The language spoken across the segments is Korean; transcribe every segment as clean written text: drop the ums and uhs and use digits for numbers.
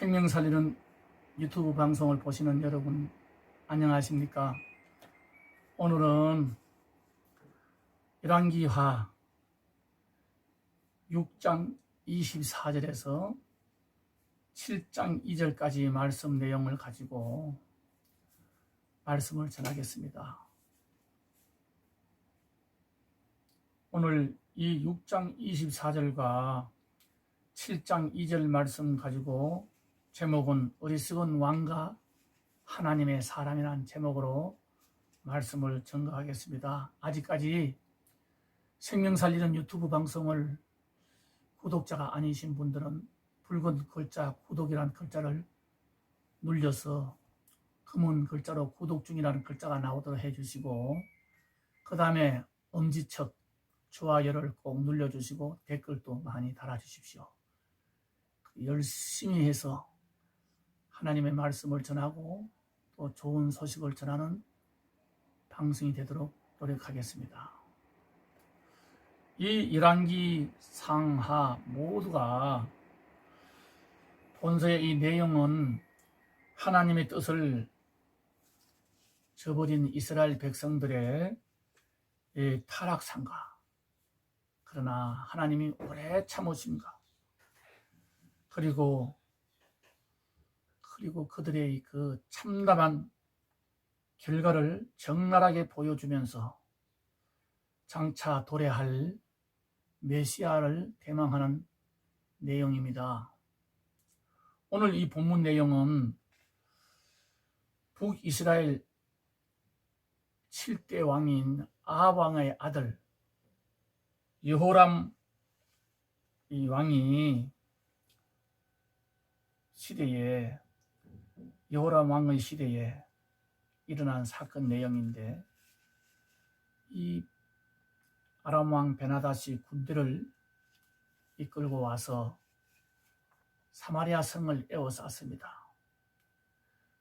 생명 살리는 유튜브 방송을 보시는 여러분 안녕하십니까? 오늘은 열왕기하 6장 24절에서 7장 2절까지 말씀 내용을 가지고 말씀을 전하겠습니다. 오늘 이 6장 24절과 7장 2절 말씀 가지고 제목은 어리석은 왕과 하나님의 사람이라는 제목으로 말씀을 전가하겠습니다. 아직까지 생명 살리는 유튜브 방송을 구독자가 아니신 분들은 붉은 글자 구독이라는 글자를 눌려서 검은 글자로 구독 중이라는 글자가 나오도록 해주시고, 그 다음에 엄지척 좋아요를 꼭 눌러주시고 댓글도 많이 달아주십시오. 열심히 해서 하나님의 말씀을 전하고 또 좋은 소식을 전하는 방송이 되도록 노력하겠습니다. 이 열왕기 상하 모두가 본서의 이 내용은 하나님의 뜻을 저버린 이스라엘 백성들의 타락상가, 그러나 하나님이 오래 참으심과 그리고 그들의 그 참담한 결과를 적나라하게 보여주면서 장차 도래할 메시아를 대망하는 내용입니다. 오늘 이 본문 내용은 북이스라엘 7대 왕인 아합 왕의 아들 여호람 이 왕이 여호람 왕의 시대에 일어난 사건 내용인데, 이 아람 왕 베나닷이 군대를 이끌고 와서 사마리아 성을 에워쌌습니다.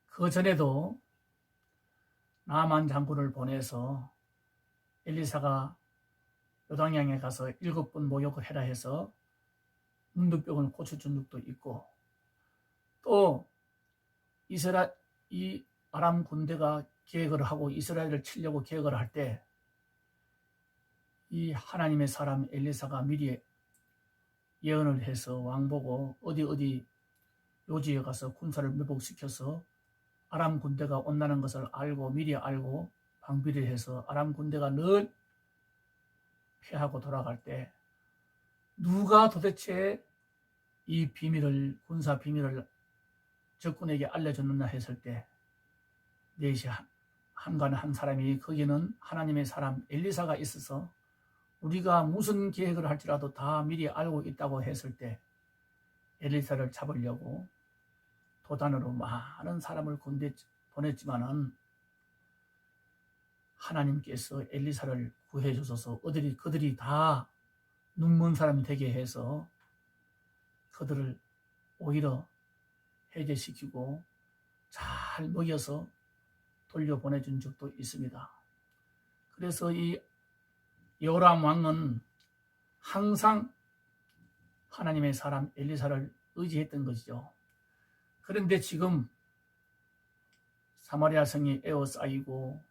그 전에도 나만 장군을 보내서 엘리사가 요단강에 가서 7번 모욕을 해라 해서 문둥병을 고쳐준 적도 있고, 또 이 아람 군대가 계획을 하고 이스라엘을 치려고 계획을 할 때 이 하나님의 사람 엘리사가 미리 예언을 해서 왕보고 어디 요지에 가서 군사를 매복시켜서 아람 군대가 온다는 것을 알고 미리 알고 방비를 해서 아람 군대가 늘 패하고 돌아갈 때 누가 도대체 이 군사 비밀을 적군에게 알려줬느냐 했을 때 넷이 한간 한 사람이, 거기는 하나님의 사람 엘리사가 있어서 우리가 무슨 계획을 할지라도 다 미리 알고 있다고 했을 때 엘리사를 잡으려고 도단으로 많은 사람을 보냈지만은 하나님께서 엘리사를 구해 주셔서 그들이 다 눈먼 사람이 되게 해서 그들을 오히려 해제시키고 잘 먹여서 돌려보내준 적도 있습니다. 그래서 이 여호람 왕은 항상 하나님의 사람 엘리사를 의지했던 것이죠. 그런데 지금 사마리아 성이 에워싸이고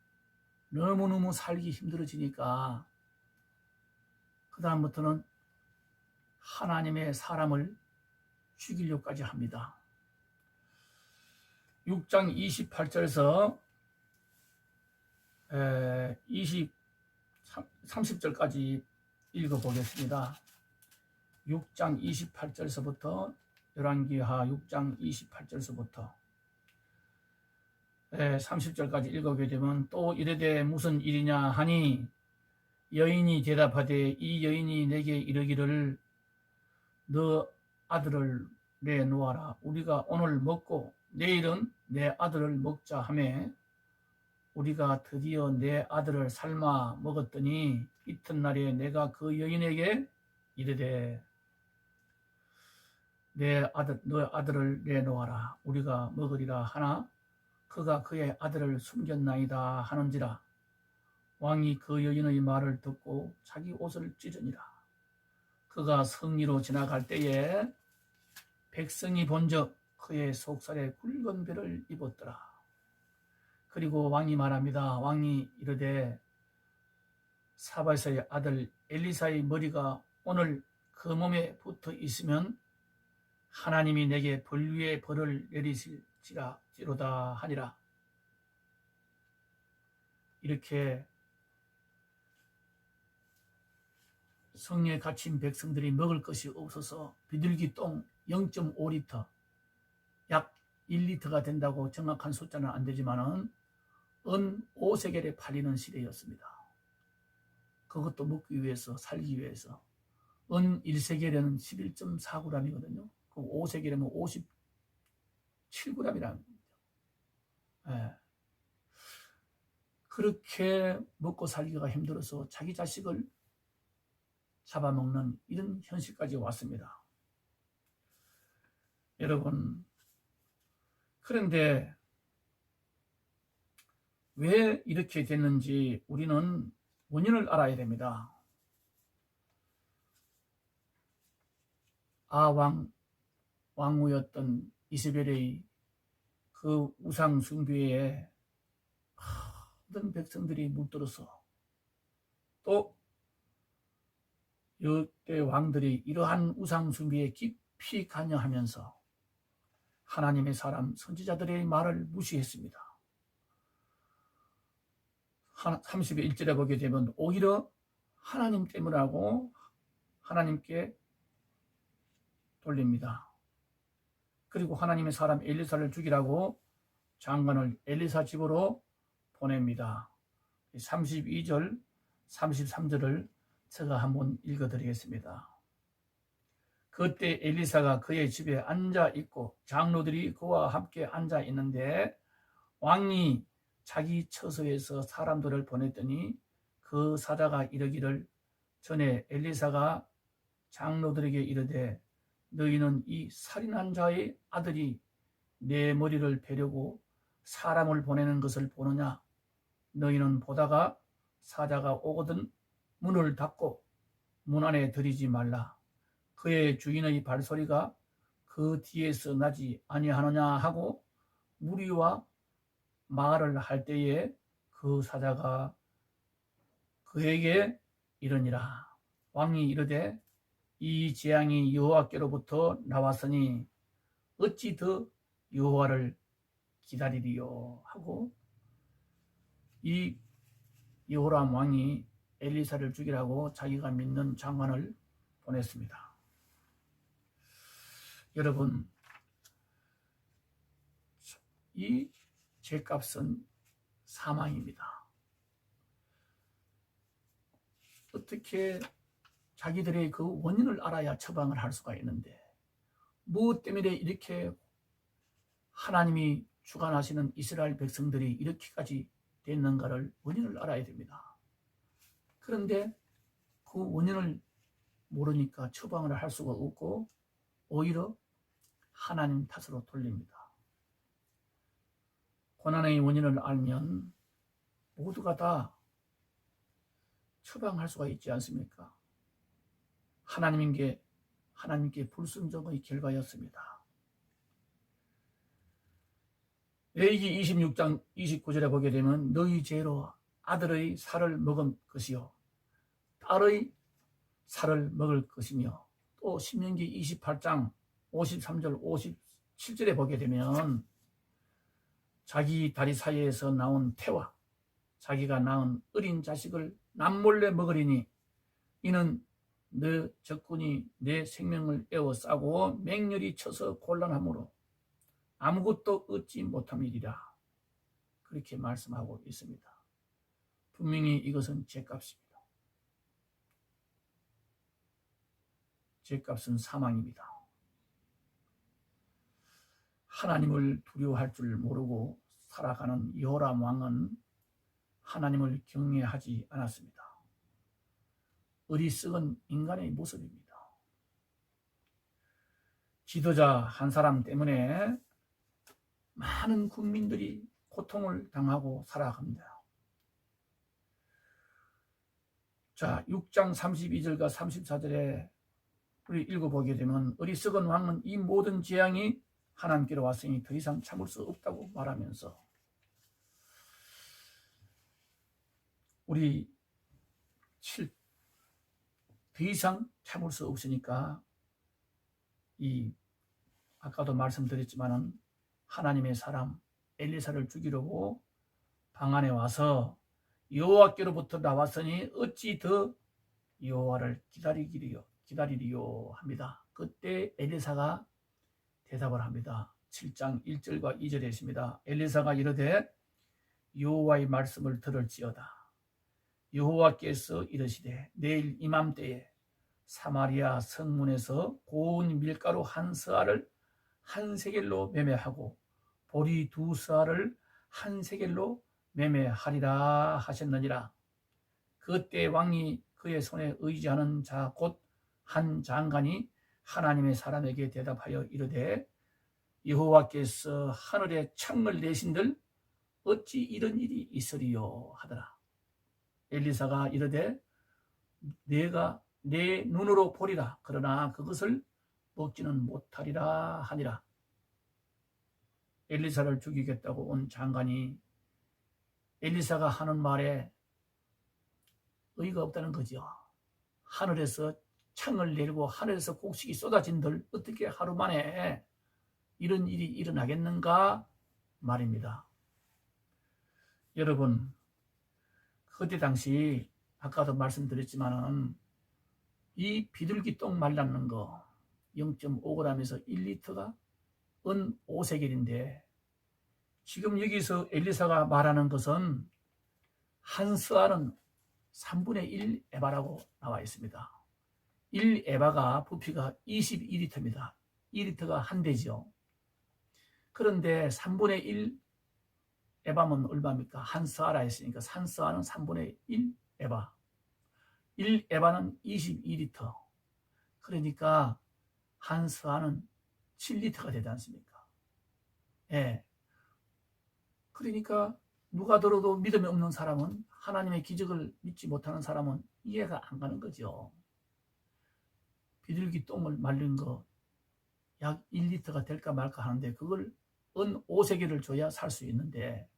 너무너무 살기 힘들어지니까 그 다음부터는 하나님의 사람을 죽이려고까지 합니다. 6장 28절에서 30절까지 읽어보겠습니다. 6장 28절에서부터 열왕기하 6장 28절에서부터 30절까지 읽어보게 되면, 또 이르되 무슨 일이냐 하니 여인이 대답하되 이 여인이 내게 이르기를 너 아들을 내놓아라. 우리가 오늘 먹고 내일은 내 아들을 먹자 하매 우리가 드디어 내 아들을 삶아 먹었더니 이튿날에 내가 그 여인에게 이르되 너 아들을 내놓아라. 우리가 먹으리라 하나 그가 그의 아들을 숨겼나이다 하는지라. 왕이 그 여인의 말을 듣고 자기 옷을 찢으니라. 그가 성리로 지나갈 때에 백성이 본즉 그의 속살에 굵은 벼를 입었더라. 그리고 왕이 말합니다. 왕이 이르되 사바세의 아들 엘리사의 머리가 오늘 그 몸에 붙어 있으면 하나님이 내게 벌 위에 벌을 내리실지로다 하니라. 이렇게 성령에 갇힌 백성들이 먹을 것이 없어서 비둘기 똥 0.5리터 약 1리터가 된다고 정확한 숫자는 안 되지만은 은 5세겔에 팔리는 시대였습니다. 그것도 먹기 위해서 살기 위해서 은 1세겔에는 11.4g이거든요. 그 5세겔이면 57g이라는 겁니다. 예. 그렇게 먹고 살기가 힘들어서 자기 자식을 잡아먹는 이런 현실까지 왔습니다. 여러분, 그런데 왜 이렇게 됐는지 우리는 원인을 알아야 됩니다. 왕후였던 이세벨의 그 우상 숭배에 모든 백성들이 물들어서 또 이때 왕들이 이러한 우상 숭배에 깊이 관여하면서 하나님의 사람 선지자들의 말을 무시했습니다. 31절에 보게 되면 오히려 하나님 때문이라고 하나님께 돌립니다. 그리고 하나님의 사람 엘리사를 죽이라고 장관을 엘리사 집으로 보냅니다. 32절, 33절을 제가 한번 읽어드리겠습니다. 그때 엘리사가 그의 집에 앉아 있고 장로들이 그와 함께 앉아 있는데 왕이 자기 처소에서 사람들을 보냈더니 그 사자가 이르기를 전에 엘리사가 장로들에게 이르되 너희는 이 살인한 자의 아들이 내 머리를 베려고 사람을 보내는 것을 보느냐? 너희는 보다가 사자가 오거든 문을 닫고 문 안에 들이지 말라. 그의 주인의 발소리가 그 뒤에서 나지 아니하느냐 하고 무리와 말을 할 때에 그 사자가 그에게 이르니라. 왕이 이르되 이 재앙이 여호와께로부터 나왔으니 어찌 더 여호와를 기다리리요 하고 이 여호람 왕이 엘리사를 죽이라고 자기가 믿는 장관을 보냈습니다. 여러분, 이 죄값은 사망입니다. 어떻게 자기들의 그 원인을 알아야 처방을 할 수가 있는데 무엇 때문에 이렇게 하나님이 주관하시는 이스라엘 백성들이 이렇게까지 됐는가를 원인을 알아야 됩니다. 그런데 그 원인을 모르니까 처방을 할 수가 없고 오히려 하나님 탓으로 돌립니다. 고난의 원인을 알면 모두가 다 처방할 수가 있지 않습니까? 하나님께 불순종의 결과였습니다. 레위기 26장 29절에 보게 되면 너희 죄로 아들의 살을 먹은 것이요 딸의 살을 먹을 것이며 또 신명기 28장 53절 57절에 보게 되면 자기 다리 사이에서 나온 태와 자기가 낳은 어린 자식을 남몰래 먹으리니 이는 너 적군이 내 생명을 에워싸고 맹렬히 쳐서 곤란함으로 아무것도 얻지 못함이리라. 그렇게 말씀하고 있습니다. 분명히 이것은 죄값입니다. 죄값은 사망입니다. 하나님을 두려워할 줄 모르고 살아가는 여호람 왕은 하나님을 경외하지 않았습니다. 어리석은 인간의 모습입니다. 지도자 한 사람 때문에 많은 국민들이 고통을 당하고 살아갑니다. 자, 6장 32절과 34절에 우리 읽어보게 되면 어리석은 왕은 이 모든 재앙이 하나님께로 왔으니 더 이상 참을 수 없다고 말하면서 우리 더 이상 참을 수 없으니까 아까도 말씀드렸지만은 하나님의 사람 엘리사를 죽이려고 방 안에 와서 여호와께로부터 나왔으니 어찌 더 여호와를 기다리리요 합니다. 그때 엘리사가 대답을 합니다. 7장 1절과 2절에 있습니다. 엘리사가 이르되 여호와의 말씀을 들을지어다. 여호와께서 이르시되 내일 이맘때에 사마리아 성문에서 고운 밀가루 한 서알을 한 세겔로 매매하고 보리 두 서알을 한 세겔로 매매하리라 하셨느니라. 그때 왕이 그의 손에 의지하는 자 곧 한 장관이 하나님의 사람에게 대답하여 이르되 여호와께서 하늘에 창을 내신들 어찌 이런 일이 있으리요 하더라. 엘리사가 이르되 내가 내 눈으로 보리라. 그러나 그것을 먹지는 못하리라 하니라. 엘리사를 죽이겠다고 온 장관이 엘리사가 하는 말에 의의가 없다는 거죠. 하늘에서 창을 내리고 하늘에서 곡식이 쏟아진들 어떻게 하루 만에 이런 일이 일어나겠는가 말입니다. 여러분, 그때 당시 아까도 말씀드렸지만은 이 비둘기 똥 말랐는 거 0.5g에서 1리터가 은 5세겔인데 지금 여기서 엘리사가 말하는 것은 한 스알은 3분의 1 에바라고 나와 있습니다. 1 에바가 부피가 22리터입니다. 2리터가 한 대죠. 그런데 3분의 1 에바면 얼마입니까? 한 스알아 했으니까 한 스알은 3분의 1 에바. 1 에바는 22리터. 그러니까 한 스알은 7리터가 되지 않습니까? 예. 그러니까 누가 들어도 믿음이 없는 사람은, 하나님의 기적을 믿지 못하는 사람은 이해가 안 가는 거죠. 비둘기 똥을 말린 거 약 1리터가 될까 말까 하는데 그걸 은 5세겔을 줘야 살 수 있는데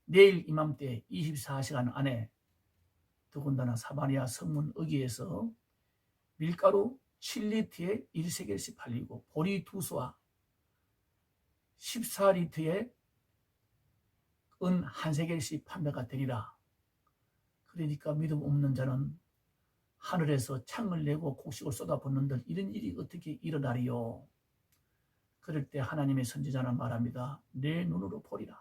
내일 이맘때 24시간 안에 더군다나 사마리아 성문 어귀에서 밀가루 7리터에 1세겔씩 팔리고 보리 2수와 14리터에 은 1세겔씩 판매가 되리라. 그러니까 믿음 없는 자는 하늘에서 창을 내고 곡식을 쏟아붓는들 이런 일이 어떻게 일어나리요? 그럴 때 하나님의 선지자는 말합니다. 내 눈으로 보리라.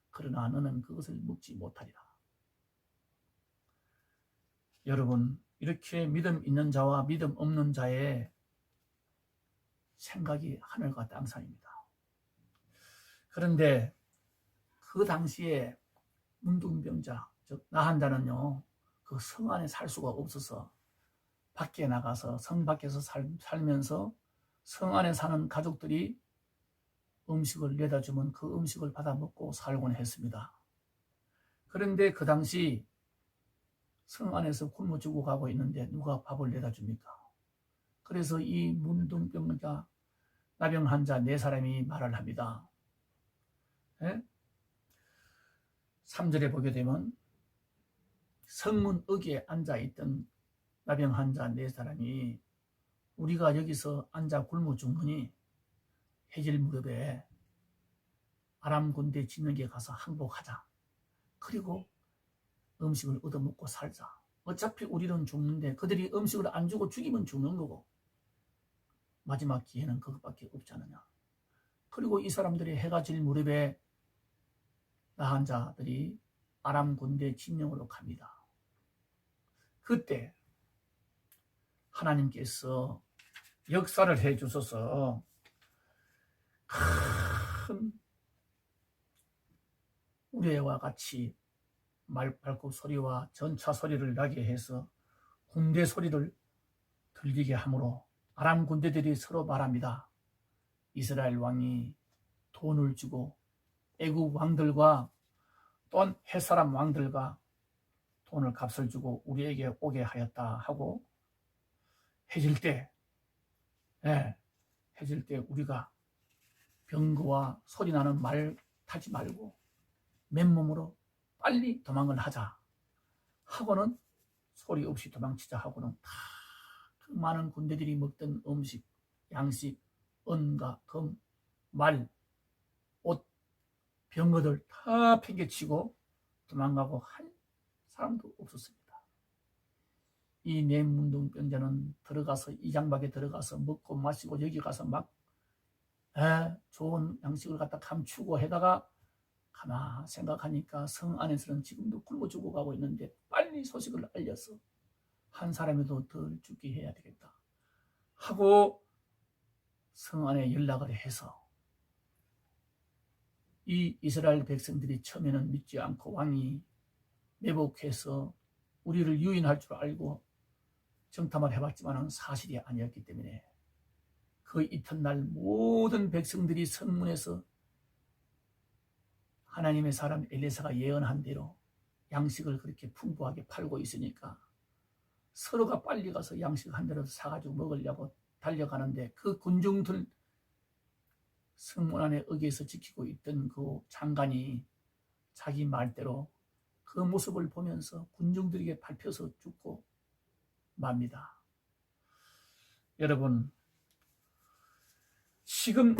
그러나 너는 그것을 먹지 못하리라. 여러분, 이렇게 믿음 있는 자와 믿음 없는 자의 생각이 하늘과 땅 사이입니다. 그런데 그 당시에 문둥병자, 즉 나한 자는요, 그 성 안에 살 수가 없어서 밖에 나가서 성 밖에서 살면서 성 안에 사는 가족들이 음식을 내다 주면 그 음식을 받아 먹고 살곤 했습니다. 그런데 그 당시 성 안에서 굶어 죽어가고 있는데 누가 밥을 내다 줍니까? 그래서 이 문둥병자, 나병 환자 4사람이 말을 합니다. 예? 3절에 보게 되면 성문 어귀에 앉아있던 나병 환자 4사람이 우리가 여기서 앉아 굶어 죽으니 해질 무렵에 아람 군대 진영에 가서 항복하자. 그리고 음식을 얻어먹고 살자. 어차피 우리는 죽는데 그들이 음식을 안 주고 죽이면 죽는 거고 마지막 기회는 그것밖에 없지 않느냐. 그리고 이 사람들이 해가 질 무렵에 나한 자들이 아람 군대 진영으로 갑니다. 그때 하나님께서 역사를 해 주셔서 큰 우레와 같이 말발굽 소리와 전차 소리를 나게 해서 군대 소리를 들리게 하므로 아람 군대들이 서로 말합니다. 이스라엘 왕이 돈을 주고 애국 왕들과 또한 햇사람 왕들과 돈을 값을 주고 우리에게 오게 하였다 하고 해질 때 우리가 병거와 소리 나는 말 타지 말고 맨몸으로 빨리 도망을 하자 하고는 소리 없이 도망치자 하고는 다 그 많은 군대들이 먹던 음식, 양식, 은과 금, 말, 옷, 병거들 다 팽개치고 도망가고 한 사람도 없었습니다. 이 내문둥병자는 들어가서 이장박에 들어가서 먹고 마시고 여기 가서 막 좋은 양식을 갖다 감추고 해다가 가만 생각하니까 성 안에서는 지금도 굶어 죽어가고 있는데 빨리 소식을 알려서 한 사람이라도 덜 죽게 해야 되겠다 하고 성 안에 연락을 해서 이 이스라엘 백성들이 처음에는 믿지 않고 왕이 매복해서 우리를 유인할 줄 알고 정탐을 해봤지만 사실이 아니었기 때문에 그 이튿날 모든 백성들이 성문에서 하나님의 사람 엘리사가 예언한 대로 양식을 그렇게 풍부하게 팔고 있으니까 서로가 빨리 가서 양식 한 대라도 사가지고 먹으려고 달려가는데 그 군중들 성문 안에 의기에서 지키고 있던 그 장관이 자기 말대로 그 모습을 보면서 군중들에게 밟혀서 죽고 맙니다. 여러분, 지금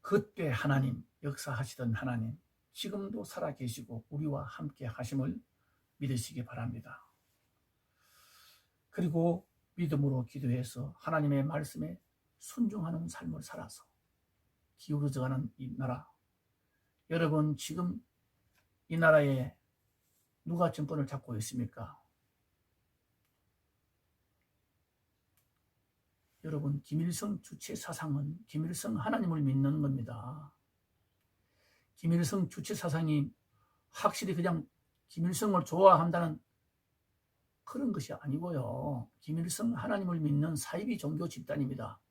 그때 하나님, 역사하시던 하나님 지금도 살아계시고 우리와 함께 하심을 믿으시기 바랍니다. 그리고 믿음으로 기도해서 하나님의 말씀에 순종하는 삶을 살아서 기울어져가는 이 나라, 여러분 지금 이 나라에 누가 정권을 잡고 있습니까? 여러분, 김일성 주체 사상은 김일성 하나님을 믿는 겁니다. 김일성 주체 사상이 확실히 그냥 김일성을 좋아한다는 그런 것이 아니고요. 김일성 하나님을 믿는 사이비 종교 집단입니다.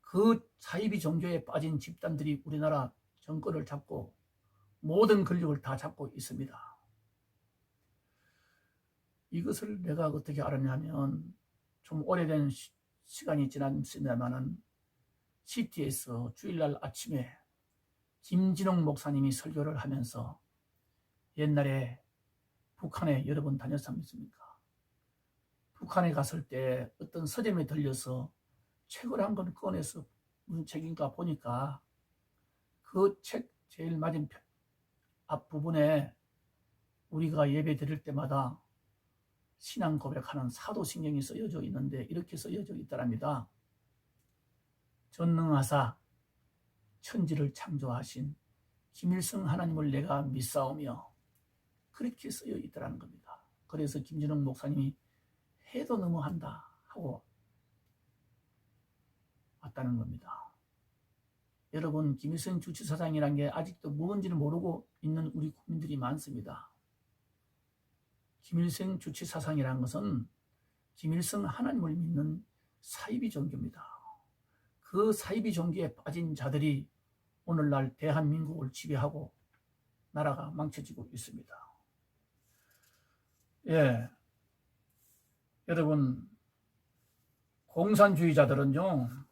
그 사이비 종교에 빠진 집단들이 우리나라 정권을 잡고 모든 권력을 다 잡고 있습니다. 이것을 내가 어떻게 알았냐면 좀 오래된 시간이 지났습니다만은 CT에서 주일날 아침에 김진홍 목사님이 설교를 하면서 옛날에 북한에 여러 번 다녔습니까? 북한에 갔을 때 어떤 서점에 들려서 책을 한 권 꺼내서 무슨 책인가 보니까 그 책 제일 맞은 앞부분에 우리가 예배 드릴 때마다 신앙 고백하는 사도신경이 쓰여져 있는데 이렇게 쓰여져 있더랍니다. 전능하사 천지를 창조하신 김일성 하나님을 내가 믿사오며 그렇게 쓰여 있더라는 겁니다. 그래서 김진홍 목사님이 해도 너무한다 하고 왔다는 겁니다. 여러분, 김일성 주체사상이라는 게 아직도 뭔지를 모르고 있는 우리 국민들이 많습니다. 김일성 주체사상이라는 것은 김일성 하나님을 믿는 사이비 종교입니다. 그 사이비 종교에 빠진 자들이 오늘날 대한민국을 지배하고 나라가 망쳐지고 있습니다. 예, 여러분, 공산주의자들은요,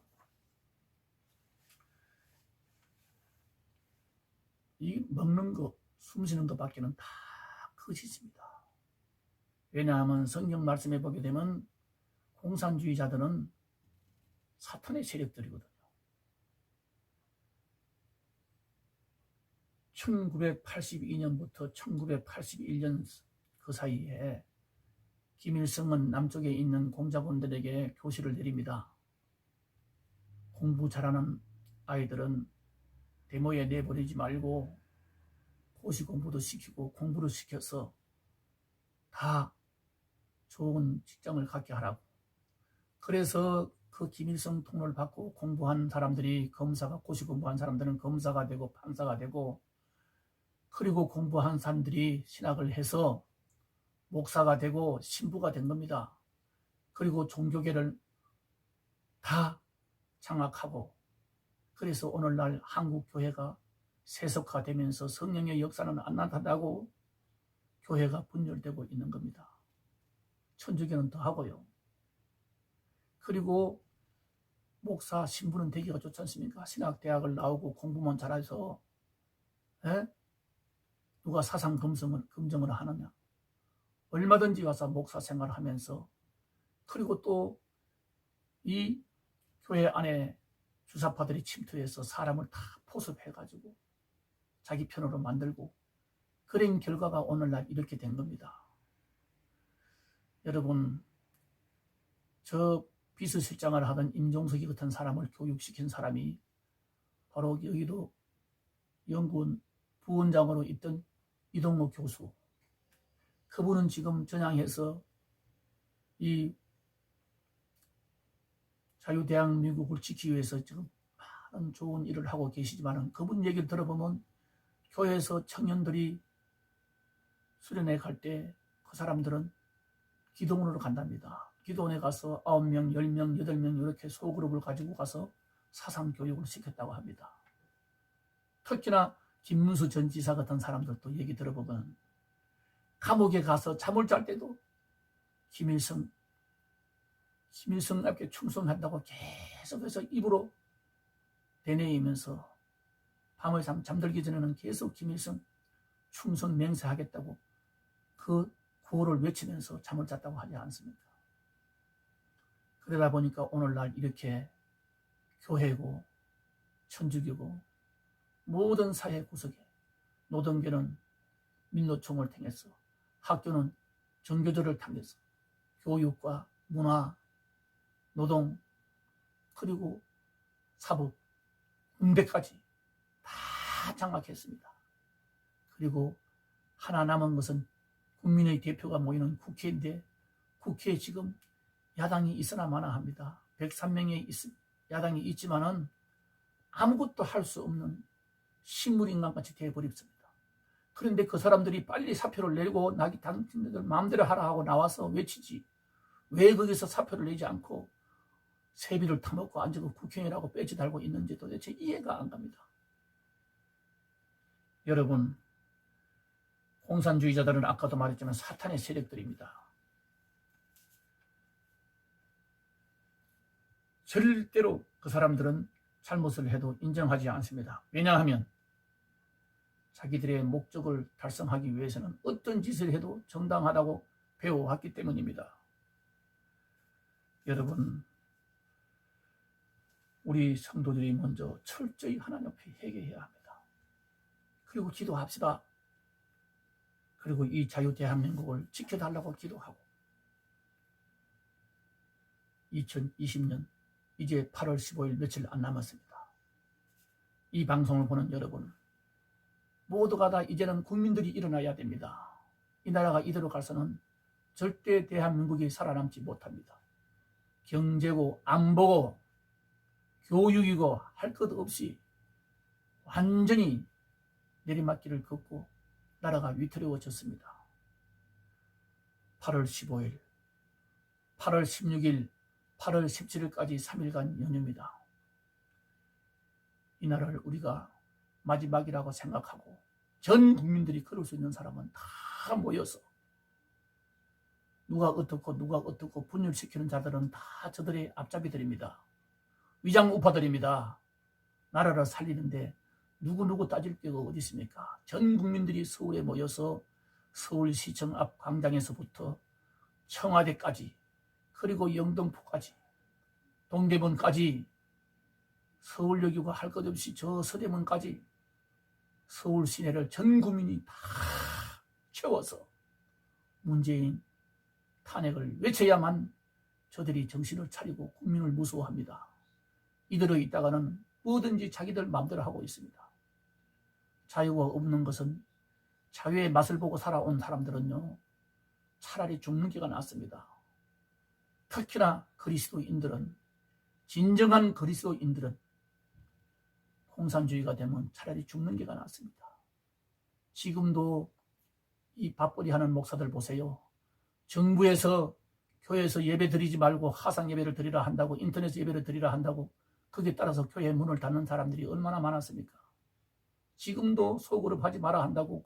이 먹는 거, 숨쉬는 것밖에는 다 거짓입니다. 왜냐하면 성경 말씀에 보게 되면 공산주의자들은 사탄의 세력들이거든요. 1982년부터 1981년 그 사이에 김일성은 남쪽에 있는 공작원들에게 교시를 내립니다. 공부 잘하는 아이들은 데모에 내보내지 말고 고시 공부도 시키고 공부를 시켜서 다 좋은 직장을 갖게 하라고. 그래서 그 김일성 통로를 받고 공부한 사람들이 고시 공부한 사람들은 검사가 되고 판사가 되고, 그리고 공부한 사람들이 신학을 해서 목사가 되고 신부가 된 겁니다. 그리고 종교계를 다 장악하고, 그래서 오늘날 한국 교회가 세속화되면서 성령의 역사는 안 나타나고 교회가 분열되고 있는 겁니다. 천주교는 더 하고요. 그리고 목사 신분은 되기가 좋지 않습니까? 신학대학을 나오고 공부만 잘해서 에? 누가 사상 검증을 하느냐? 얼마든지 와서 목사 생활을 하면서 그리고 또 이 교회 안에 주사파들이 침투해서 사람을 다 포섭해가지고 자기 편으로 만들고 그런 결과가 오늘날 이렇게 된 겁니다. 여러분, 저 비서실장을 하던 임종석이 같은 사람을 교육시킨 사람이 바로 여기도 연구원 부원장으로 있던 이동호 교수. 그분은 지금 전향해서 이 자유대한민국을 지키기 위해서 지금 많은 좋은 일을 하고 계시지만 그분 얘기를 들어보면 교회에서 청년들이 수련회 갈 때 그 사람들은 기도원으로 간답니다. 기도원에 가서 9명, 10명, 8명 이렇게 소그룹을 가지고 가서 사상교육을 시켰다고 합니다. 특히나 김문수 전 지사 같은 사람들도 얘기 들어보면 감옥에 가서 잠을 잘 때도 김일성 앞에 충성한다고 계속해서 입으로 되뇌이면서 밤을 잠들기 전에는 계속 김일성 충성 맹세하겠다고 그 구호를 외치면서 잠을 잤다고 하지 않습니까? 그러다 보니까 오늘날 이렇게 교회고 천주교고 모든 사회 구석에 노동계는 민노총을 통해서 학교는 정교조를 통해서 교육과 문화, 노동, 그리고 사법, 군대까지 다 장악했습니다. 그리고 하나 남은 것은 국민의 대표가 모이는 국회인데 국회에 지금 야당이 있으나 마나 합니다. 103명의 야당이 있지만은 아무것도 할 수 없는 식물인간같이 되어버렸습니다. 그런데 그 사람들이 빨리 사표를 내고 당신들 마음대로 하라 하고 나와서 외치지 왜 거기서 사표를 내지 않고 세비를 타먹고 앉아서 국회의원이라고 빼지 달고 있는지 도대체 이해가 안 갑니다. 여러분, 공산주의자들은 아까도 말했지만 사탄의 세력들입니다. 절대로 그 사람들은 잘못을 해도 인정하지 않습니다. 왜냐하면 자기들의 목적을 달성하기 위해서는 어떤 짓을 해도 정당하다고 배워왔기 때문입니다. 여러분, 우리 성도들이 먼저 철저히 하나님 앞에 회개해야 합니다. 그리고 기도합시다. 그리고 이 자유대한민국을 지켜달라고 기도하고 2020년 이제 8월 15일 며칠 안 남았습니다. 이 방송을 보는 여러분 모두가 다 이제는 국민들이 일어나야 됩니다. 이 나라가 이대로 가서는 절대 대한민국이 살아남지 못합니다. 경제고 안보고 교육이고 할 것 없이 완전히 내리막길을 걷고 나라가 위태로워졌습니다. 8월 15일, 8월 16일, 8월 17일까지 3일간 연휴입니다. 이 날을 우리가 마지막이라고 생각하고 전 국민들이 걸을 수 있는 사람은 다 모여서 누가 어떻고 분열시키는 자들은 다 저들의 앞잡이들입니다. 위장우파들입니다. 나라를 살리는데 누구 따질 게가 어디 있습니까? 전 국민들이 서울에 모여서 서울시청 앞 광장에서부터 청와대까지 그리고 영등포까지 동대문까지 서울역이고 할 것 없이 저 서대문까지 서울 시내를 전 국민이 다 채워서 문재인 탄핵을 외쳐야만 저들이 정신을 차리고 국민을 무서워합니다. 이대로 있다가는 뭐든지 자기들 마음대로 하고 있습니다. 자유가 없는 것은 자유의 맛을 보고 살아온 사람들은요 차라리 죽는 게가 낫습니다. 특히나 그리스도인들은 진정한 그리스도인들은 공산주의가 되면 차라리 죽는 게가 낫습니다. 지금도 이 밥벌이 하는 목사들 보세요. 정부에서 교회에서 예배 드리지 말고 화상 예배를 드리라 한다고 인터넷 예배를 드리라 한다고 거기에 따라서 교회 문을 닫는 사람들이 얼마나 많았습니까? 지금도 소그룹 하지 마라 한다고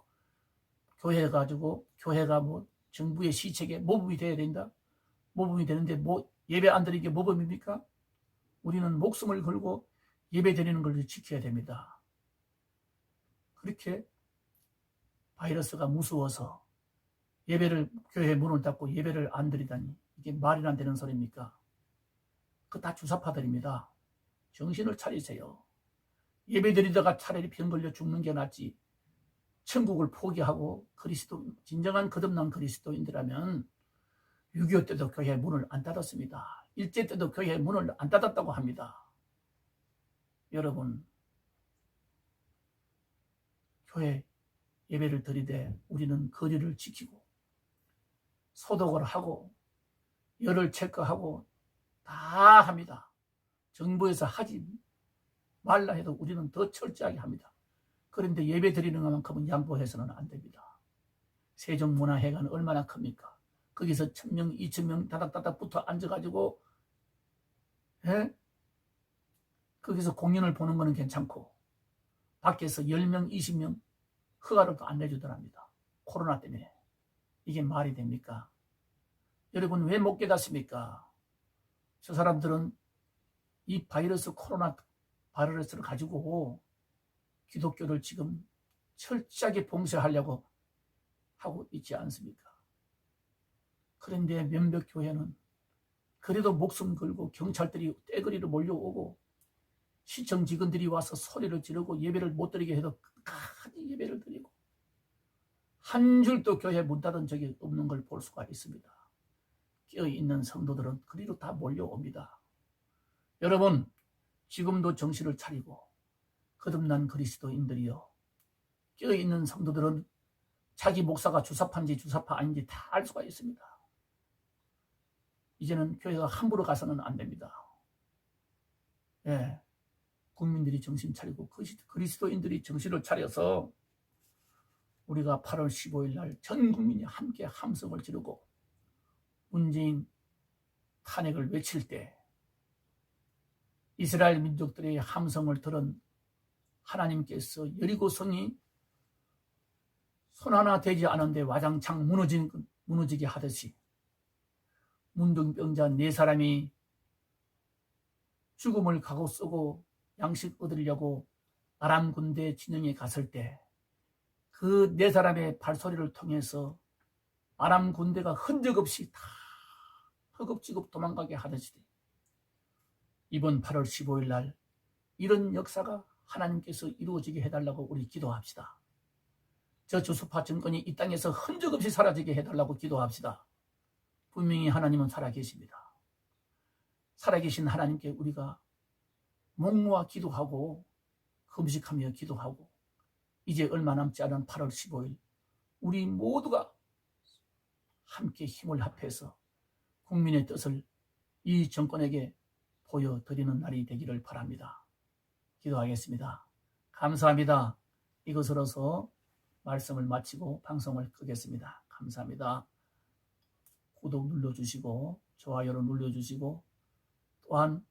교회가 뭐 정부의 시책에 모범이 돼야 된다? 모범이 되는데 뭐 예배 안 드리는 게 모범입니까? 우리는 목숨을 걸고 예배 드리는 걸 지켜야 됩니다. 그렇게 바이러스가 무서워서 교회 문을 닫고 예배를 안 드리다니 이게 말이 안 되는 소리입니까? 그거 다 주사파들입니다. 정신을 차리세요. 예배 드리다가 차라리 병 걸려 죽는 게 낫지. 천국을 포기하고 진정한 거듭난 그리스도인들이라면 6.25 때도 교회 문을 안 닫았습니다. 일제 때도 교회 문을 안 닫았다고 합니다. 여러분, 교회 예배를 드리되 우리는 거리를 지키고 소독을 하고 열을 체크하고 다 합니다. 정부에서 하지 말라 해도 우리는 더 철저하게 합니다. 그런데 예배 드리는 것만큼은 양보해서는 안 됩니다. 세종문화회관은 얼마나 큽니까? 거기서 1,000명, 2,000명 다닥다닥 붙어 앉아가지고 거기서 공연을 보는 거는 괜찮고 밖에서 10명, 20명 허가를 또 안 내주더랍니다. 코로나 때문에. 이게 말이 됩니까? 여러분 왜 못 깨닫습니까? 저 사람들은 이 코로나 바이러스를 가지고 기독교를 지금 철저하게 봉쇄하려고 하고 있지 않습니까? 그런데 몇몇 교회는 그래도 목숨 걸고 경찰들이 떼거리로 몰려오고 시청 직원들이 와서 소리를 지르고 예배를 못 드리게 해도 끝까지 예배를 드리고 한 줄도 교회 문 닫은 적이 없는 걸 볼 수가 있습니다. 깨어있는 성도들은 그리로 다 몰려옵니다. 여러분 지금도 정신을 차리고 거듭난 그리스도인들이여 깨어있는 성도들은 자기 목사가 주사파인지 주사파 아닌지 다 알 수가 있습니다. 이제는 교회가 함부로 가서는 안 됩니다. 예, 국민들이 정신 차리고 그리스도인들이 정신을 차려서 우리가 8월 15일 날 전 국민이 함께 함성을 지르고 문재인 탄핵을 외칠 때 이스라엘 민족들의 함성을 들은 하나님께서 여리고성이 손 하나 되지 않은데 와장창 무너지게 하듯이 문둥병자 4사람이 죽음을 각오 쓰고 양식 얻으려고 아람 군대 진영에 갔을 때 그 4사람의 발소리를 통해서 아람 군대가 흔적 없이 다 허겁지겁 도망가게 하듯이 이번 8월 15일 날 이런 역사가 하나님께서 이루어지게 해달라고 우리 기도합시다. 저 주수파 정권이 이 땅에서 흔적 없이 사라지게 해달라고 기도합시다. 분명히 하나님은 살아계십니다. 살아계신 하나님께 우리가 묵모아 기도하고 금식하며 기도하고 이제 얼마 남지 않은 8월 15일 우리 모두가 함께 힘을 합해서 국민의 뜻을 이 정권에게 보여드리는 날이 되기를 바랍니다. 기도하겠습니다. 감사합니다. 이것으로서 말씀을 마치고 방송을 끄겠습니다. 감사합니다. 구독 눌러주시고 좋아요를 눌러주시고 또한